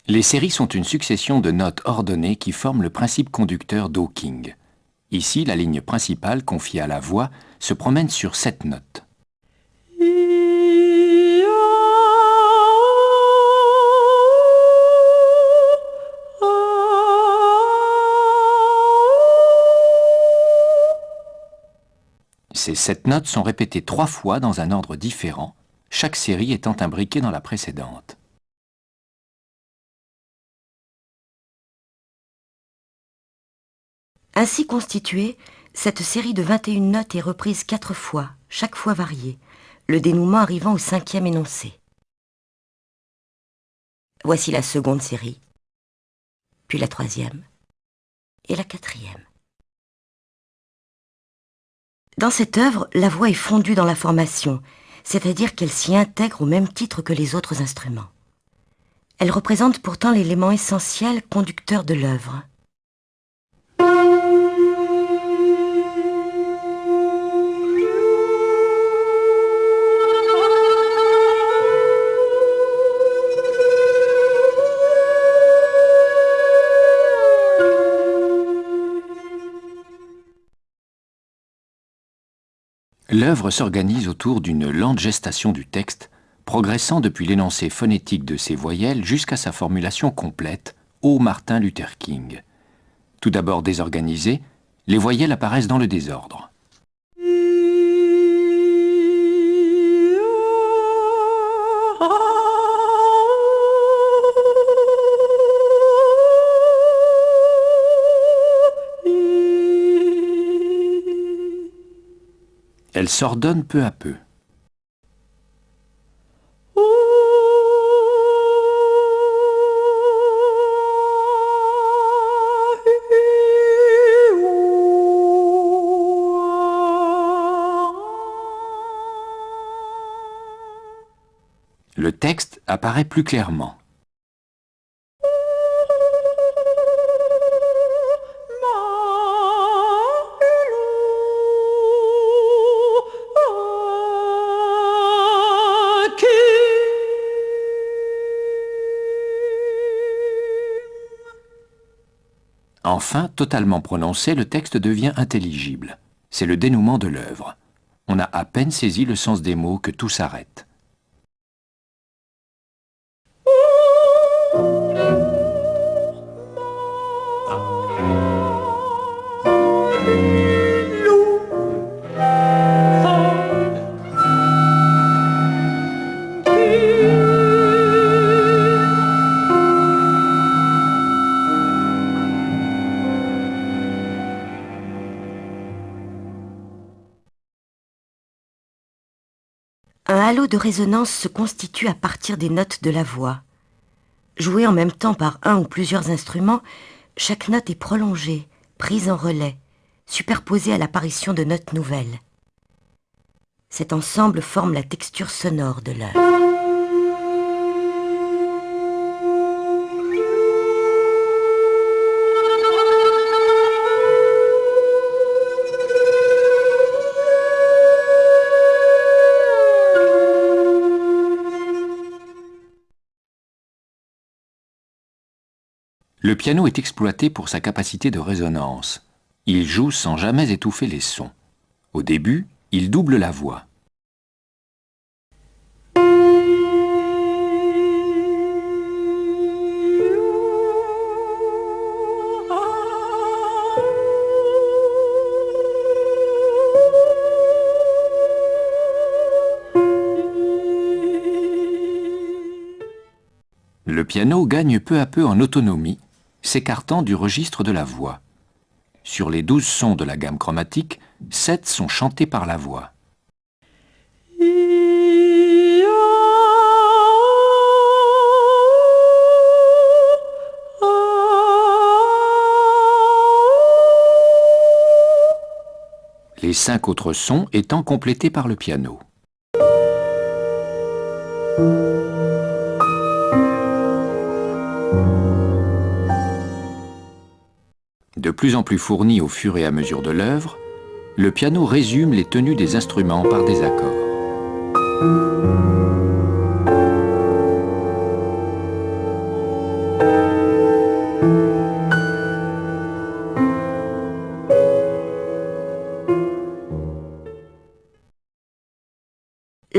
Les séries sont une succession de notes ordonnées qui forment le principe conducteur d'Hawking. Ici, la ligne principale, confiée à la voix, se promène sur 7 notes. Ces 7 notes sont répétées 3 fois dans un ordre différent, chaque série étant imbriquée dans la précédente. Ainsi constituée, cette série de 21 notes est reprise 4 fois, chaque fois variée, le dénouement arrivant au 5e énoncé. Voici la seconde série, puis la 3e et la 4e. Dans cette œuvre, la voix est fondue dans la formation, c'est-à-dire qu'elle s'y intègre au même titre que les autres instruments. Elle représente pourtant l'élément essentiel conducteur de l'œuvre. L'œuvre s'organise autour d'une lente gestation du texte, progressant depuis l'énoncé phonétique de ses voyelles jusqu'à sa formulation complète, Ô Martin Luther King. Tout d'abord désorganisées, les voyelles apparaissent dans le désordre. Elles s'ordonnent peu à peu. Le texte apparaît plus clairement. Enfin, totalement prononcé, le texte devient intelligible. C'est le dénouement de l'œuvre. On a à peine saisi le sens des mots que tout s'arrête. Un halo de résonance se constitue à partir des notes de la voix. Jouée en même temps par un ou plusieurs instruments, chaque note est prolongée, prise en relais, superposée à l'apparition de notes nouvelles. Cet ensemble forme la texture sonore de l'œuvre. Le piano est exploité pour sa capacité de résonance. Il joue sans jamais étouffer les sons. Au début, il double la voix. Le piano gagne peu à peu en autonomie, s'écartant du registre de la voix. Sur les 12 sons de la gamme chromatique, 7 sont chantés par la voix. Les 5 autres sons étant complétés par le piano. De plus en plus fourni au fur et à mesure de l'œuvre, le piano résume les tenues des instruments par des accords.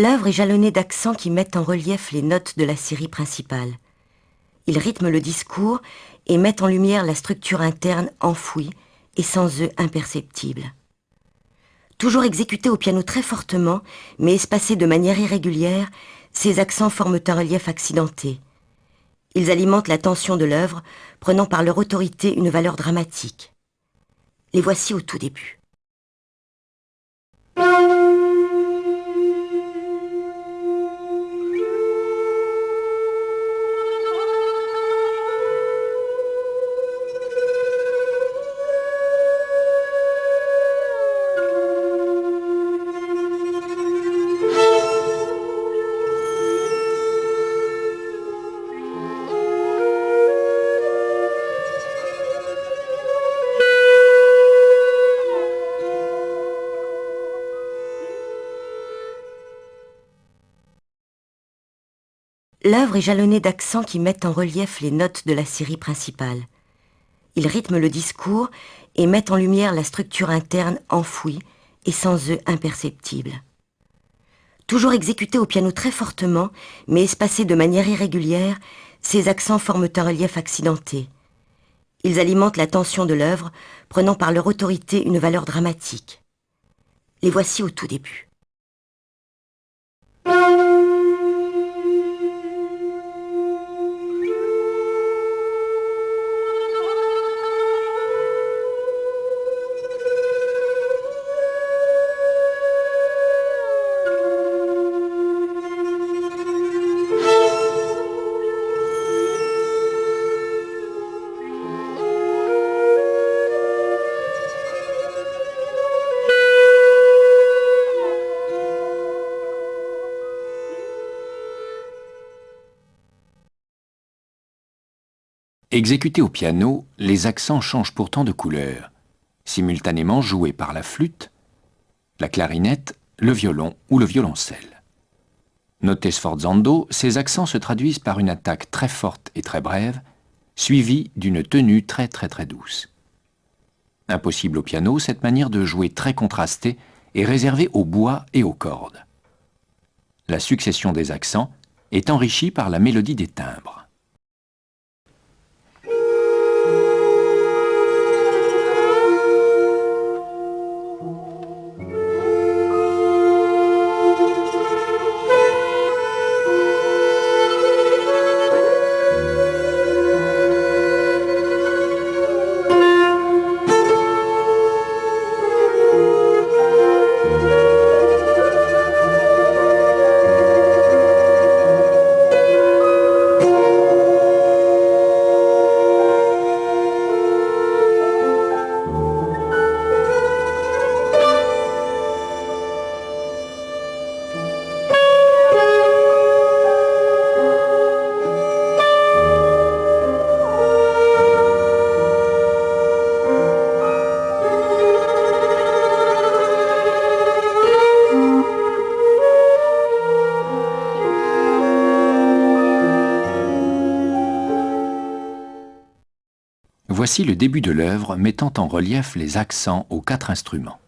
L'œuvre est jalonnée d'accents qui mettent en relief les notes de la série principale. Ils rythment le discours et mettent en lumière la structure interne enfouie et sans eux imperceptible. Toujours exécutés au piano très fortement, mais espacés de manière irrégulière, ces accents forment un relief accidenté. Ils alimentent la tension de l'œuvre, prenant par leur autorité une valeur dramatique. Les voici au tout début. L'œuvre est jalonnée d'accents qui mettent en relief les notes de la série principale. Ils rythment le discours et mettent en lumière la structure interne enfouie et sans eux imperceptible. Toujours exécutés au piano très fortement, mais espacés de manière irrégulière, ces accents forment un relief accidenté. Ils alimentent la tension de l'œuvre, prenant par leur autorité une valeur dramatique. Les voici au tout début. Exécutés au piano, les accents changent pourtant de couleur, simultanément joués par la flûte, la clarinette, le violon ou le violoncelle. Noté sforzando, ces accents se traduisent par une attaque très forte et très brève, suivie d'une tenue très douce. Impossible au piano, cette manière de jouer très contrastée est réservée au bois et aux cordes. La succession des accents est enrichie par la mélodie des timbres. Voici le début de l'œuvre mettant en relief les accents aux 4 instruments.